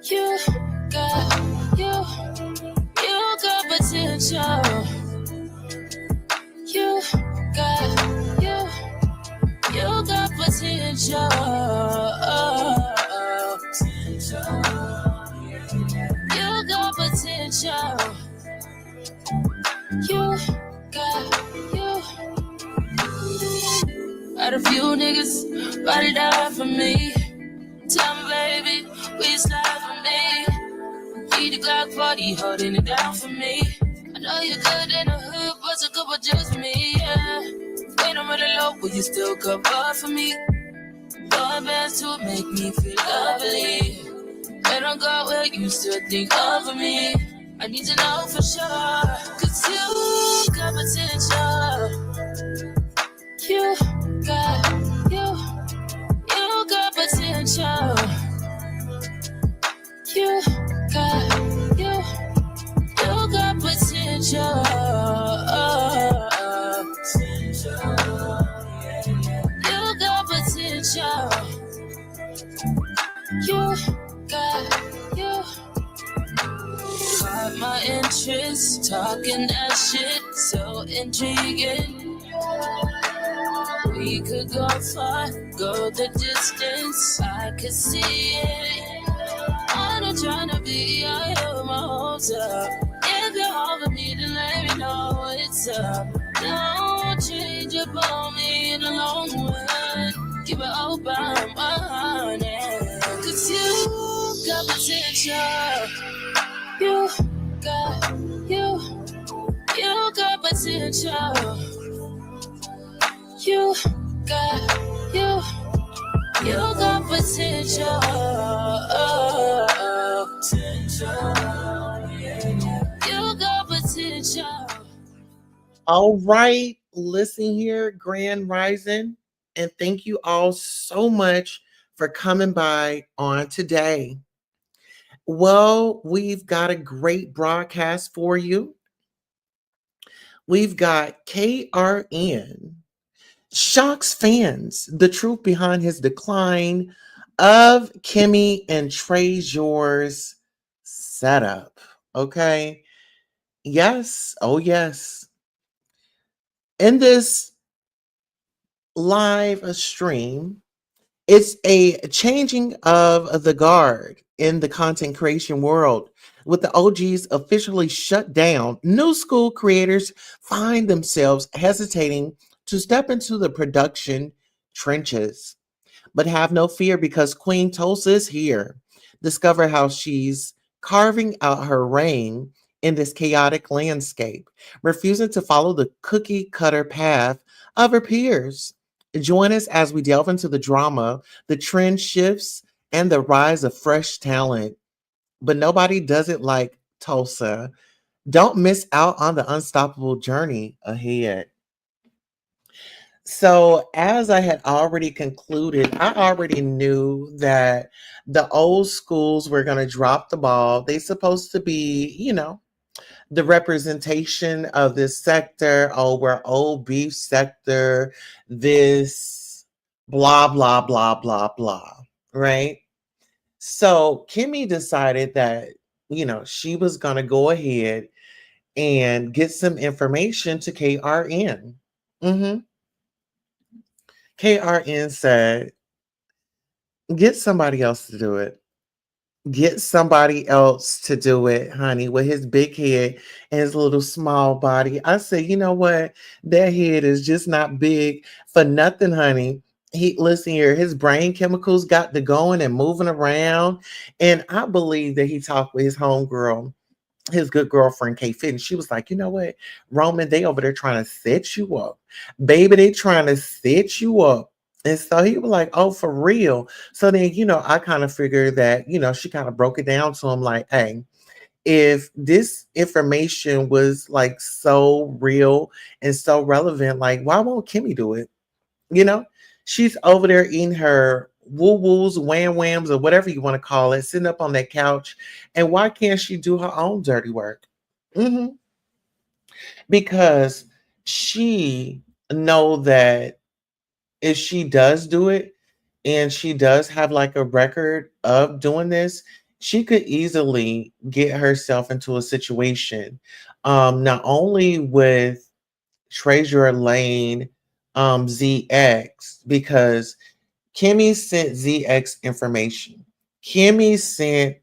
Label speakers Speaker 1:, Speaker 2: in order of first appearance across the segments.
Speaker 1: You got you got potential. You got you got potential. You got potential. You got you. Had a few niggas ride it down for me. Tell me, baby, will you slide for me? Need the Glock 40 holding it down for me. I know you're good in the hood, but a couple just for me, yeah. When I'm really low, will you still cover for me? Your best to make me feel lovely. When I go where you still think of me. I need to know for sure, 'cause you got potential. You got, you got potential. You got, you got potential. You got potential. You got, you caught my interest, talking that shit, so intriguing. We could go far, go the distance, I could see it. I'm not trying to be out here with my hopes up. If you're over me, then let me know what's up. Don't change up on me in the long run. Keep it open, my honey. 'Cause you got potential. You got, you got potential. You got, you got potential. You got potential. All right, listen here, Grand Rising, and thank you all so much for coming by on today. Well, we've got a great broadcast for you. We've got KRN shocks fans the truth behind his decline of Kimmy and Trezur's setup. Okay. Yes. Oh, yes. In this live stream, it's a changing of the guard in the content creation world. With the OGs officially shut down, new school creators find themselves hesitating to step into the production trenches. But have no fear because Queen Tulsa is here. Discover how she's carving out her reign in this chaotic landscape, refusing to follow the cookie cutter path of her peers. Join us as we delve into the drama, the trend shifts, and the rise of fresh talent. But nobody does it like Tulsa. Don't miss out on the unstoppable journey ahead. So, as I had already concluded, I already knew that the old schools were going to drop the ball. They supposed to be, the representation of this sector. Oh, we're old beef sector, this blah, blah, blah, blah, blah. Right. So, Kimmy decided that, she was going to go ahead and get some information to KRN. Hmm. KRN said, get somebody else to do it. Get somebody else to do it, honey, with his big head and his little small body. I said, you know what? That head is just not big for nothing, honey. He listen here, his brain chemicals got to going and moving around. And I believe that he talked with his homegirl, his good girlfriend Kate Fit, and she was like, you know what, Roman, they over there trying to set you up, baby. They trying to set you up. And so he was like, oh, for real. So then, I kind of figured that, she kind of broke it down to him like, hey, if this information was like so real and so relevant, like, why won't Kimmy do it? You know, she's over there eating her woo woos, wham whams, or whatever you want to call it, sitting up on that couch. And why can't she do her own dirty work? Hmm. Because she know that if she does do it and she does have like a record of doing this, she could easily get herself into a situation, not only with Trezur Lane, ZX, because Kimmy sent ZX information. Kimmy sent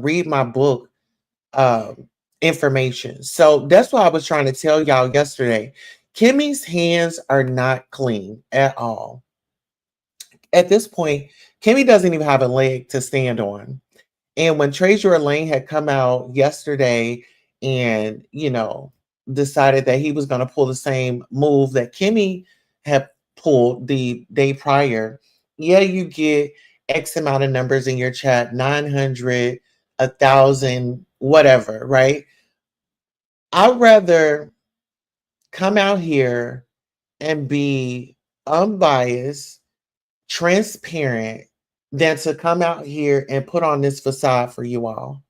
Speaker 1: read my book information. So that's why I was trying to tell y'all yesterday. Kimmy's hands are not clean at all. At this point, Kimmy doesn't even have a leg to stand on. And when Trezor Lane had come out yesterday and, decided that he was going to pull the same move that Kimmy had pulled the day prior, yeah, you get X amount of numbers in your chat, 900, 1,000, whatever, right? I'd rather come out here and be unbiased, transparent, than to come out here and put on this facade for you all.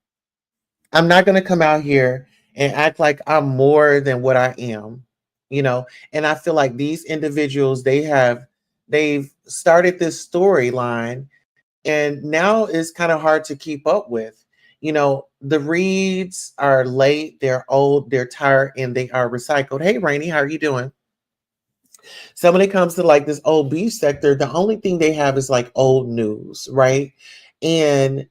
Speaker 1: I'm not going to come out here and act like I'm more than what I am, you know. And I feel like these individuals, they've started this storyline, and now it's kind of hard to keep up with. The reads are late, they're old, they're tired, and they are recycled. Hey, Rainy, how are you doing? So when it comes to like this old beef sector, the only thing they have is like old news, right? And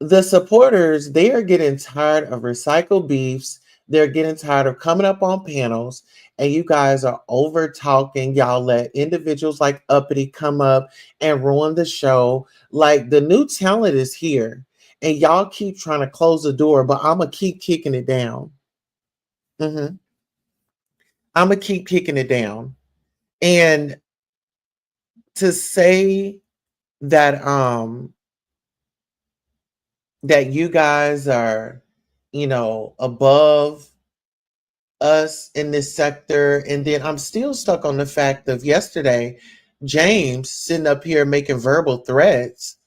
Speaker 1: the supporters, they are getting tired of recycled beefs. They're getting tired of coming up on panels, and you guys are over talking. Y'all let individuals like Uppity come up and ruin the show. Like, the new talent is here, and y'all keep trying to close the door, but I'm gonna keep kicking it down. I'm gonna keep kicking it down. And to say that that you guys are, above us in this sector. And then I'm still stuck on the fact of yesterday, James sitting up here making verbal threats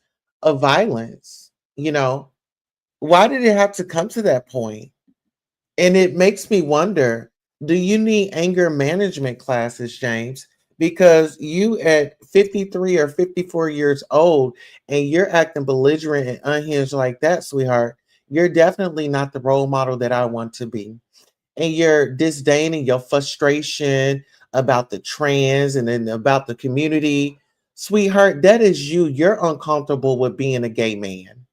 Speaker 1: of violence. Why did it have to come to that point? And it makes me wonder, do you need anger management classes, James? Because you at 53 or 54 years old and you're acting belligerent and unhinged like that, sweetheart, you're definitely not the role model that I want to be. And your disdain and your frustration about the trans and then about the community, sweetheart, that is you. You're uncomfortable with being a gay man.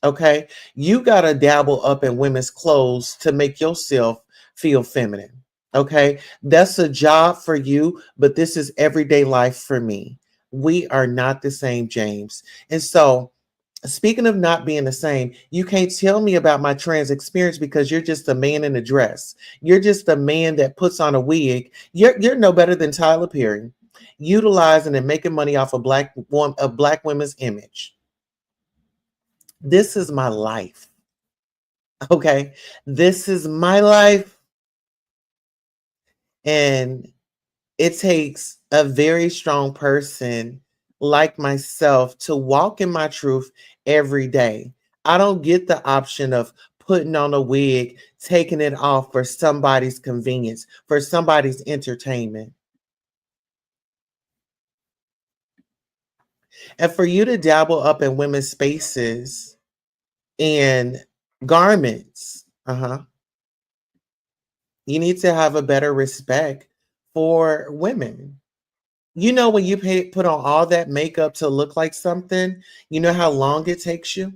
Speaker 1: Okay. You got to dabble up in women's clothes to make yourself feel feminine. Okay. That's a job for you, but this is everyday life for me. We are not the same, James. And so, speaking of not being the same, you can't tell me about my trans experience because you're just a man in a dress. You're just a man that puts on a wig. You're no better than Tyler Perry, utilizing and making money off of black women's image. This is my life. Okay. This is my life. And it takes a very strong person like myself to walk in my truth every day. I don't get the option of putting on a wig, taking it off for somebody's convenience, for somebody's entertainment. And for you to dabble up in women's spaces and garments, you need to have a better respect for women. When you put on all that makeup to look like something, you know how long it takes you?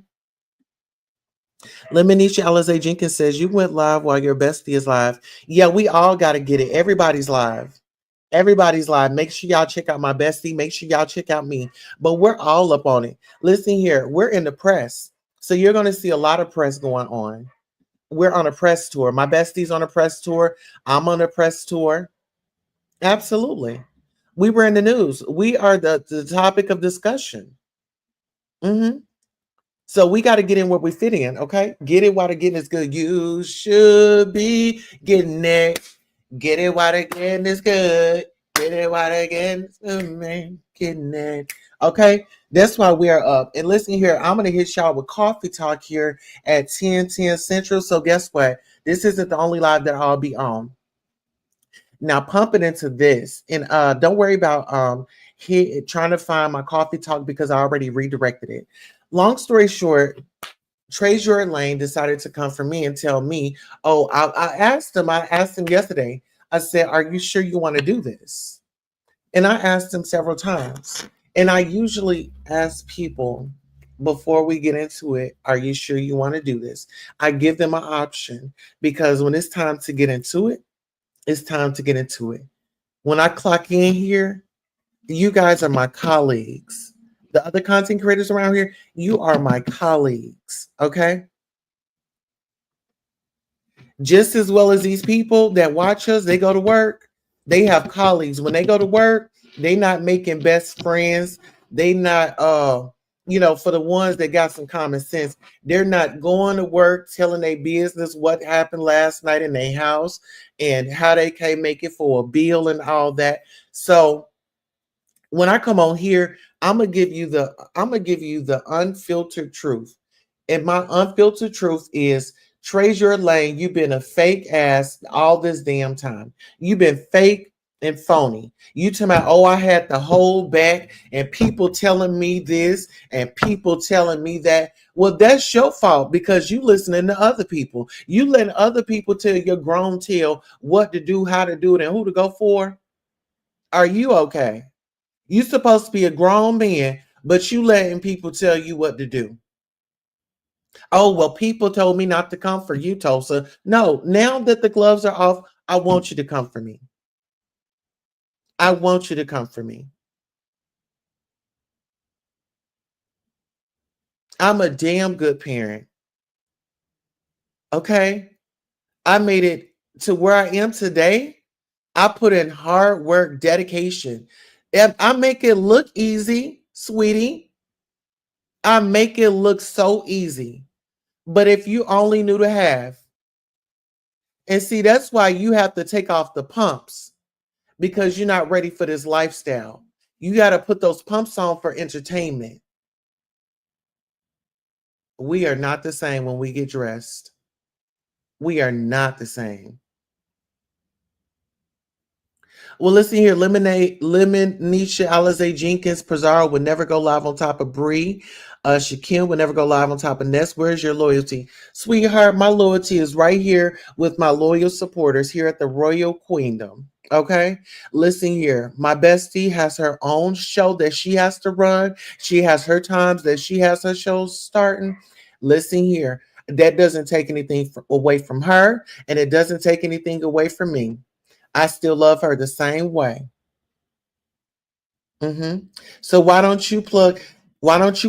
Speaker 1: Lemonisha Alize Jenkins says, you went live while your bestie is live. Yeah, we all got to get it. Everybody's live. Everybody's live. Make sure y'all check out my bestie. Make sure y'all check out me. But we're all up on it. Listen here, we're in the press. So you're going to see a lot of press going on. We're on a press tour. My bestie's on a press tour. I'm on a press tour. Absolutely. We were in the news. We are the topic of discussion. So we got to get in where we fit in, okay? Get it while the getting is good. You should be getting it. Get it while the getting is good. Get it while the getting is good, man. Getting it. Okay? That's why we are up. And listen here, I'm going to hit y'all with coffee talk here at 10:10 Central. So guess what? This isn't the only live that I'll be on. Now pump it into this. And don't worry about trying to find my coffee talk because I already redirected it. Long story short, Trezur Lane decided to come for me and tell me, oh, I asked him yesterday, I said, are you sure you want to do this? And I asked him several times. And I usually ask people before we get into it, are you sure you want to do this? I give them an option because when it's time to get into it, it's time to get into it. When I clock in here, you guys are my colleagues. The other content creators around here, you are my colleagues. Okay. Just as well as these people that watch us, they go to work, they have colleagues. When they go to work, they not making best friends. They not for the ones that got some common sense, they're not going to work telling their business what happened last night in their house and how they can make it for a bill and all that. So when I come on here, I'm gonna give you the unfiltered truth. And my unfiltered truth is Trezur Lane, you've been a fake ass all this damn time. You've been fake and phony. You talking about, oh, I had to hold back and people telling me this and people telling me that. Well, that's your fault because you listening to other people. You letting other people tell your grown tail what to do, how to do it, and who to go for. Are you okay? You supposed to be a grown man, but you letting people tell you what to do. Oh, well, people told me not to come for you, Tulsa. No, now that the gloves are off, I want you to come for me. I want you to come for me. I'm a damn good parent. Okay. I made it to where I am today. I put in hard work, dedication. And I make it look easy, sweetie. I make it look so easy. But if you only knew the half, and see, that's why you have to take off the pumps because you're not ready for this lifestyle. You got to put those pumps on for entertainment. We are not the same when we get dressed. We are not the same. Well, listen here. Nisha, Alize Jenkins, Pizarro would never go live on top of Bree. Shaquille would never go live on top of Ness. Where's your loyalty? Sweetheart, my loyalty is right here with my loyal supporters here at the Royal Queendom. Okay, listen here. My bestie has her own show that she has to run. She has her times that she has her shows starting. Listen here. That doesn't take anything away from her, and it doesn't take anything away from me. I still love her the same way. So why don't you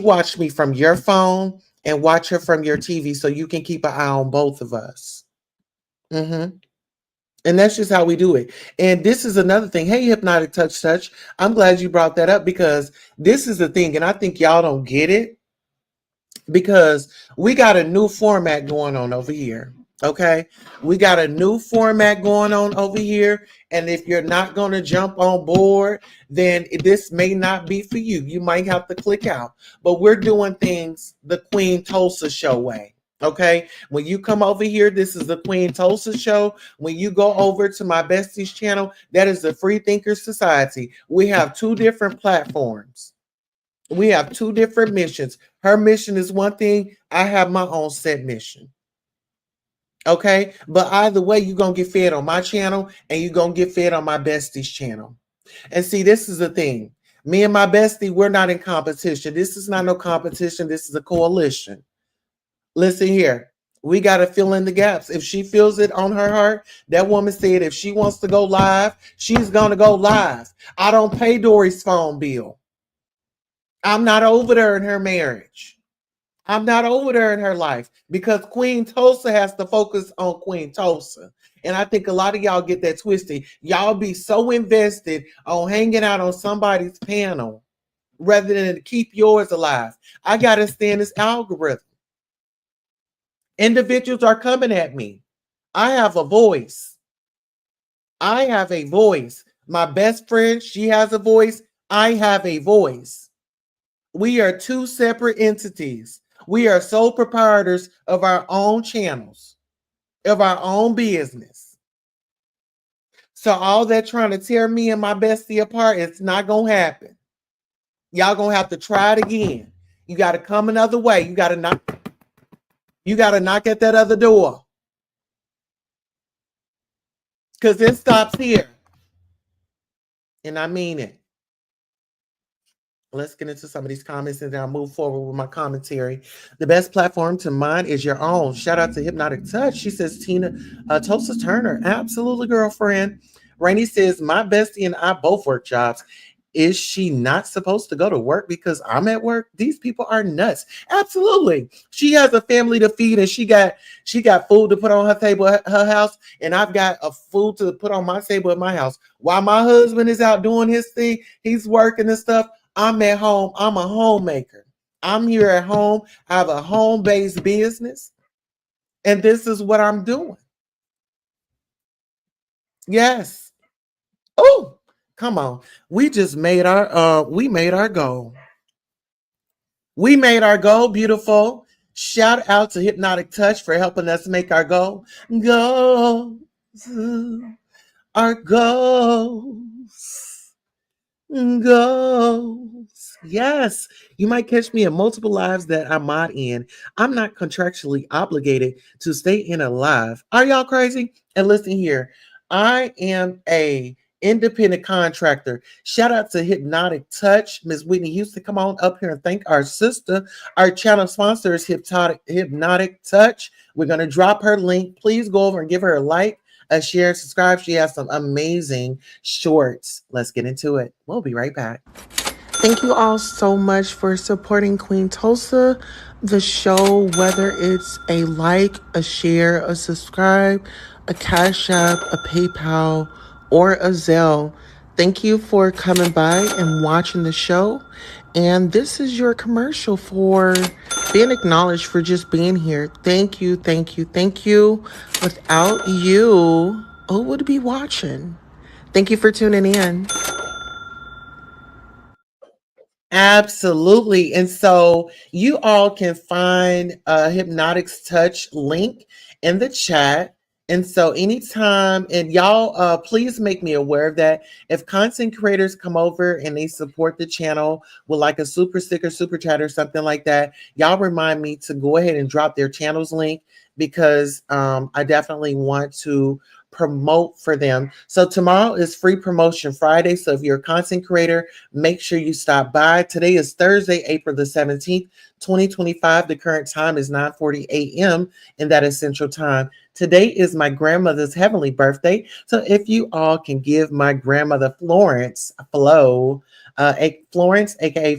Speaker 1: watch me from your phone and watch her from your TV so you can keep an eye on both of us? hmm And that's just how we do it. And this is another thing. Hey, Hypnotic Touch. I'm glad you brought that up because this is the thing. And I think y'all don't get it because we got a new format going on over here. Okay. We got a new format going on over here. And if you're not going to jump on board, then this may not be for you. You might have to click out. But we're doing things the Queen Tulsa show way. Okay. When you come over here, this is the Queen Tulsa show. When you go over to my bestie's channel, that is the Free Thinkers Society. We have two different platforms. We have two different missions. Her mission is one thing. I have my own set mission. Okay. But either way, you're going to get fed on my channel and you're going to get fed on my bestie's channel. And see, this is the thing. Me and my bestie, we're not in competition. This is not no competition. This is a coalition. Listen here. We got to fill in the gaps. If she feels it on her heart, that woman said if she wants to go live, she's going to go live. I don't pay Dory's phone bill. I'm not over there in her marriage. I'm not over there in her life because Queen Tulsa has to focus on Queen Tulsa. And I think a lot of y'all get that twisted. Y'all be so invested on hanging out on somebody's panel rather than to keep yours alive. I got to stand this algorithm. Individuals are coming at me. I have a voice. I have a voice. My best friend, she has a voice. I have a voice. We are two separate entities. We are sole proprietors of our own channels, of our own business. So all that trying to tear me and my bestie apart, it's not going to happen. Y'all going to have to try it again. You got to come another way. You got to knock at that other door. Because it stops here. And I mean it. Let's get into some of these comments and then I'll move forward with my commentary. The best platform to mine is your own. Shout out to Hypnotic Touch. She says, Tina Tulsa Turner. Absolutely, girlfriend. Rainey says, my bestie and I both work jobs. Is she not supposed to go to work because I'm at work? These people are nuts. Absolutely. She has a family to feed and she got food to put on her table at her house, and I've got a food to put on my table at my house. While my husband is out doing his thing, he's working and stuff. I'm at home. I'm a homemaker. I'm here at home. I have a home-based business, and this is what I'm doing. Yes. Oh, come on. We made our goal. We made our goal beautiful. Shout out to Hypnotic Touch for helping us make our goal. Goals. Our goals. Goals. Yes. You might catch me in multiple lives that I mod in. I'm not contractually obligated to stay in a live. Are y'all crazy? And listen here. I am a independent contractor. Shout out to Hypnotic Touch. Miss Whitney Houston, come on up here and thank our sister. Our channel sponsor is Hypnotic Touch. We're going to drop her link. Please go over and give her a like, a share, subscribe. She has some amazing shorts. Let's get into it. We'll be right back. Thank you all so much for supporting Queen Tulsa, the show, whether it's a like, a share, a subscribe, a Cash App, a PayPal, or a Zelle. Thank you for coming by and watching the show. And this is your commercial for being acknowledged for just being here. Thank you, thank you, thank you. Without you, who would be watching? Thank you for tuning in. Absolutely. And so you all can find Hypnotic's Touch link in the chat. And so anytime, and y'all, please make me aware of that. If content creators come over and they support the channel with like a super sticker, super chat, or something like that, y'all remind me to go ahead and drop their channel's link because I definitely want to promote for them. So tomorrow is Free Promotion Friday. So if you're a content creator, make sure you stop by. Today is Thursday, April the 17th, 2025. The current time is 9:40 a.m. and that is Central Time. Today is my grandmother's heavenly birthday. So if you all can give my grandmother Florence, aka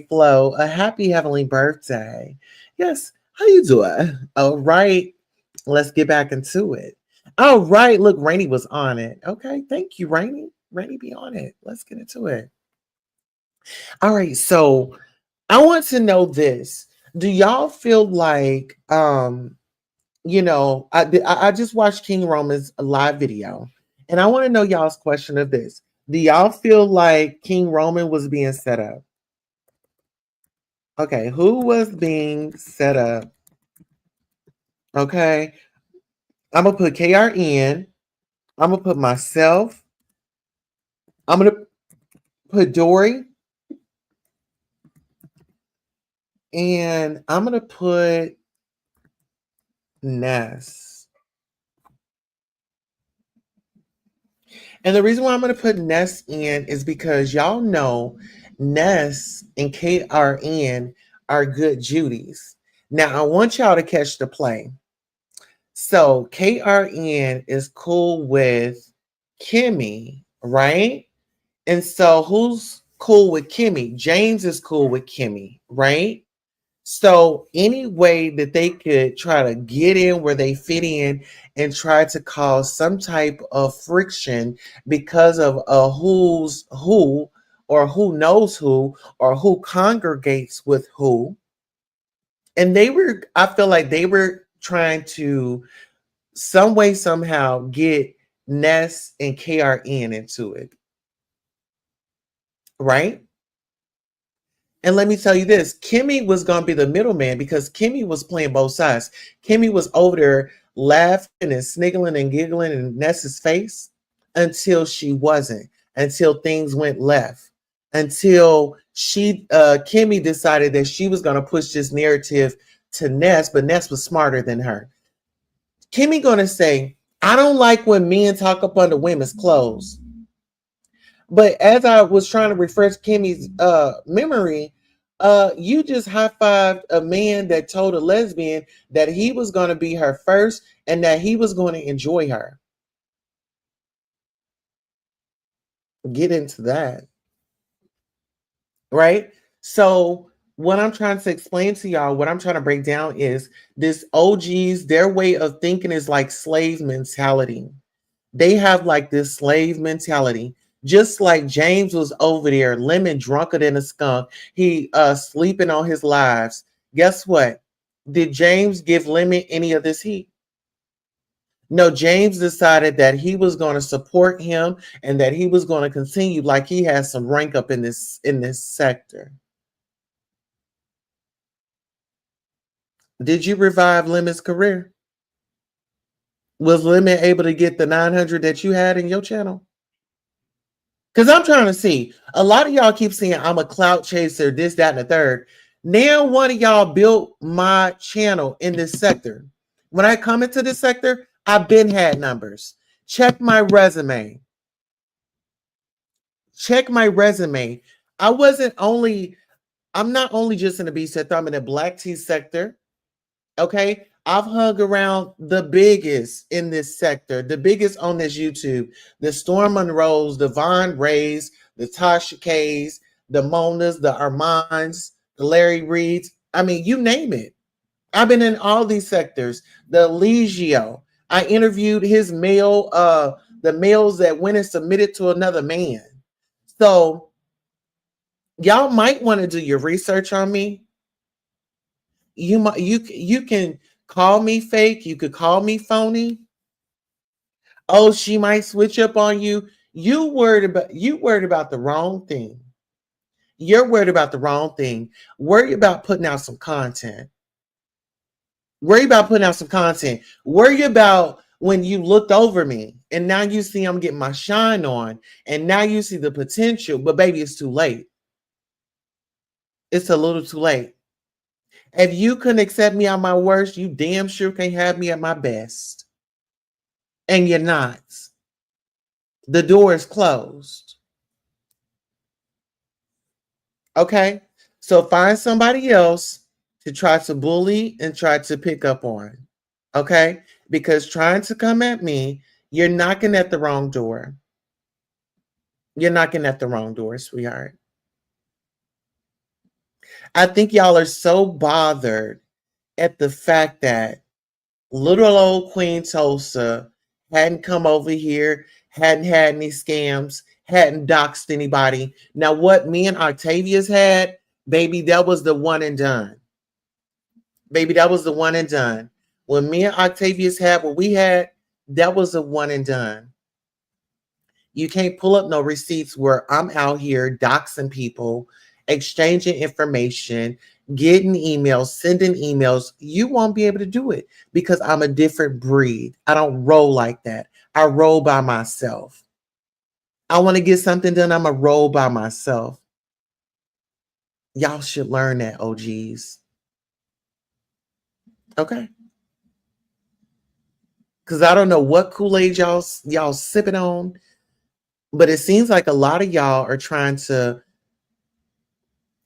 Speaker 1: Flo, a happy heavenly birthday. Yes, how you doing? All right, let's get back into it. All right, look, Rainy was on it. Okay, thank you, Rainy. Rainy be on it. Let's get into it. All right, so I want to know this. Do y'all feel like I just watched King Roman's live video, and I want to know y'all's question of this. Do y'all feel like King Roman was being set up? Okay, who was being set up? Okay, I'm gonna put KRN. I'm gonna put myself. I'm gonna put Dory, and I'm gonna put Ness. And the reason why I'm going to put Ness in is because y'all know Ness and KRN are good Judies. Now, I want y'all to catch the play. So, KRN is cool with Kimmy, right? And so, who's cool with Kimmy? James is cool with Kimmy, right? So any way that they could try to get in where they fit in and try to cause some type of friction because of who's who or who knows who or who congregates with who. And I feel like they were trying to some way, somehow get Ness and KRN into it. Right? And let me tell you this, Kimmy was going to be the middleman because Kimmy was playing both sides. Kimmy was over there laughing and sniggling and giggling in Ness's face until she wasn't, until things went left. until Kimmy decided that she was going to push this narrative to Ness, but Ness was smarter than her. Kimmy going to say, I don't like when men talk up under women's clothes. But as I was trying to refresh Kimmy's memory, you just high-fived a man that told a lesbian that he was going to be her first and that he was going to enjoy her. Get into that. Right? So what I'm trying to explain to y'all, what I'm trying to break down is this OGs, their way of thinking is like slave mentality. They have like this slave mentality. Just like James was over there, lemon drunker than a skunk. He sleeping on his lives. Guess what? Did James give Lemon any of this heat? No, James decided that he was going to support him and that he was going to continue like he has some rank up in this sector. Did you revive Lemon's career? Was Lemon able to get the 900 that you had in your channel? Because I'm trying to see. A lot of y'all keep saying I'm a clout chaser, this, that, and the third. Now one of y'all built my channel in this sector. When I come into this sector, I've been had numbers. Check my resume. Check my resume. I'm not only just in the B sector, I'm in the black tea sector. Okay. I've hung around the biggest in this sector, the biggest on this YouTube, the Storm Monroes, the Von Rays, the Tasha K's, the Monas, the Armands, the Larry Reeds. I mean, you name it. I've been in all these sectors. The Legio. I interviewed the males that went and submitted to another man. So y'all might want to do your research on me. You can call me fake. You could call me phony. Oh, she might switch up on you. You worried about the wrong thing. You're worried about the wrong thing. Worry about putting out some content. Worry about putting out some content. Worry about when you looked over me and now you see I'm getting my shine on and now you see the potential, but baby, it's too late. It's a little too late. If you couldn't accept me at my worst, you damn sure can't have me at my best. And you're not. The door is closed. Okay? So find somebody else to try to bully and try to pick up on. Okay? Because trying to come at me, you're knocking at the wrong door. You're knocking at the wrong door, sweetheart. I think y'all are so bothered at the fact that little old Queen Tulsa hadn't come over here, hadn't had any scams, hadn't doxed anybody. Now, what me and Octavius had, baby, that was the one and done. Baby, that was the one and done. When me and Octavius had what we had, that was the one and done. You can't pull up no receipts where I'm out here doxing people, exchanging information, getting emails, sending emails. You won't be able to do it because I'm a different breed. I don't roll like that. I roll by myself. I want to get something done. I'm a roll by myself. Y'all should learn that, OGs. Okay. Because I don't know what Kool-Aid y'all sipping on, but it seems like a lot of y'all are trying to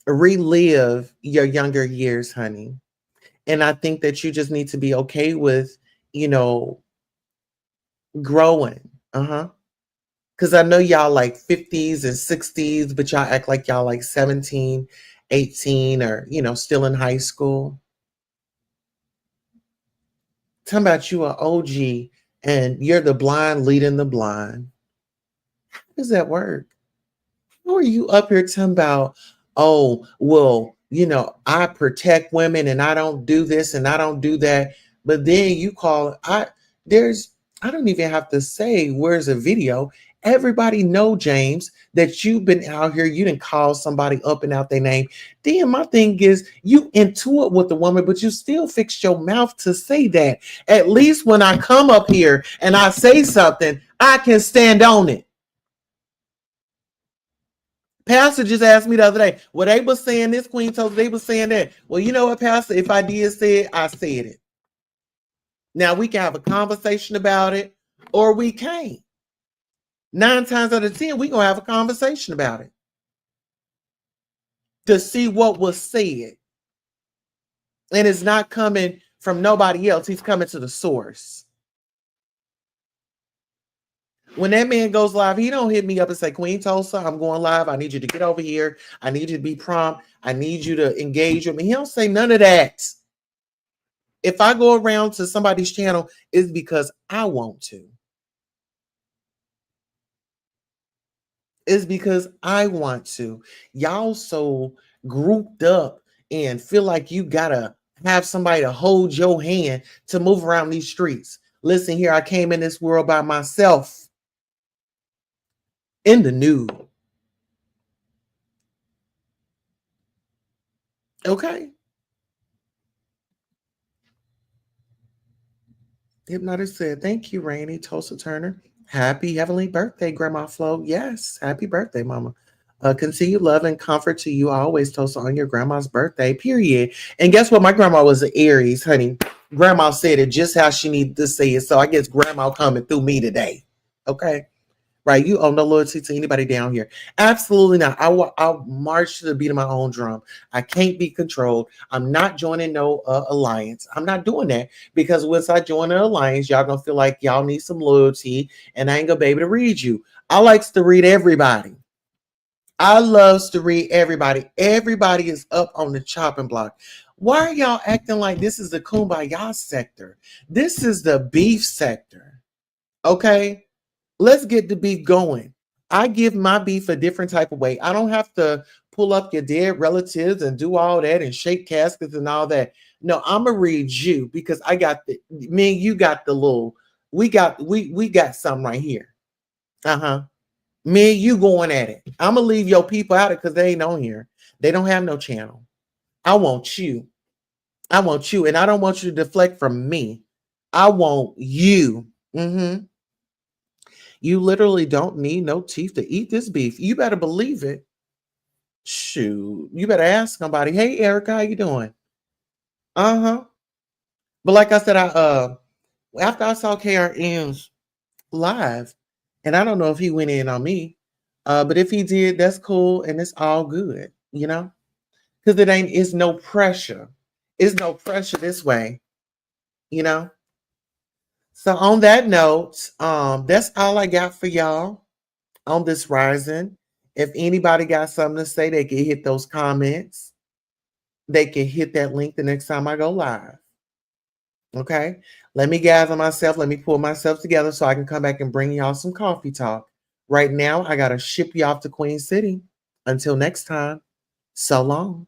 Speaker 1: relive your younger years, honey. And I think that you just need to be okay with, you know, growing. Uh-huh. Because I know y'all like 50s and 60s, but y'all act like y'all like 17, 18, or, still in high school. Talking about you an OG and you're the blind leading the blind. How does that work? How are you up here talking about, oh, well, I protect women and I don't do this and I don't do that. But then you call, I don't even have to say, where's a video? Everybody know, James, that you've been out here. You didn't call somebody up and out their name. Then my thing is, you into it with the woman, but you still fix your mouth to say that. At least when I come up here and I say something, I can stand on it. Pastor just asked me the other day, well, they was saying this, Queen Tulsa, they was saying that. Well, you know what, Pastor? If I did say it, I said it. Now we can have a conversation about it, or we can't. 9 times out of 10, we're gonna have a conversation about it to see what was said. And it's not coming from nobody else. He's coming to the source. When that man goes live, he don't hit me up and say, Queen Tulsa, I'm going live. I need you to get over here. I need you to be prompt. I need you to engage with me. He don't say none of that. If I go around to somebody's channel, it's because I want to. It's because I want to. Y'all so grouped up and feel like you gotta have somebody to hold your hand to move around these streets. Listen here, I came in this world by myself in the nude. Okay. Hypnotic said, thank you, Rainy Tulsa Turner. Happy heavenly birthday, Grandma Flo. Yes, happy birthday, Mama. Continue love and comfort to you always, Tulsa, on your grandma's birthday, period. And guess what? My grandma was an Aries, honey. Grandma said it just how she needed to say it. So I guess grandma coming through me today. Okay. Right, you owe no loyalty to anybody down here. Absolutely not. I'll march to the beat of my own drum. I can't be controlled. I'm not joining no alliance. I'm not doing that because once I join an alliance, y'all gonna feel like y'all need some loyalty, and I ain't gonna be able to read you. I likes to read everybody. I loves to read everybody. Everybody is up on the chopping block. Why are y'all acting like this is the kumbaya sector? This is the beef sector. Okay. Let's get the beef going. I give my beef a different type of way. I don't have to pull up your dead relatives and do all that and shake caskets and all that. No, I'm gonna read you because I got the me and you got the little we got something right here. Uh-huh. Me and you going at it. I'm gonna leave your people out of it because they ain't on here. They don't have no channel. I want you. I want you, and I don't want you to deflect from me. I want you. Mm-hmm. You literally don't need no teeth to eat this beef. You better believe it. Shoot. You better ask somebody, hey Erica, how you doing? Uh-huh. But like I said, I after I saw KRM's live, and I don't know if he went in on me. But if he did, that's cool and it's all good, you know? Because it's no pressure. It's no pressure this way, you know. So on that note, that's all I got for y'all on this rising. If anybody got something to say, they can hit those comments. They can hit that link the next time I go live. Okay. Let me gather myself. Let me pull myself together so I can come back and bring y'all some coffee talk. Right now, I got to ship you off to Queen City. Until next time, so long.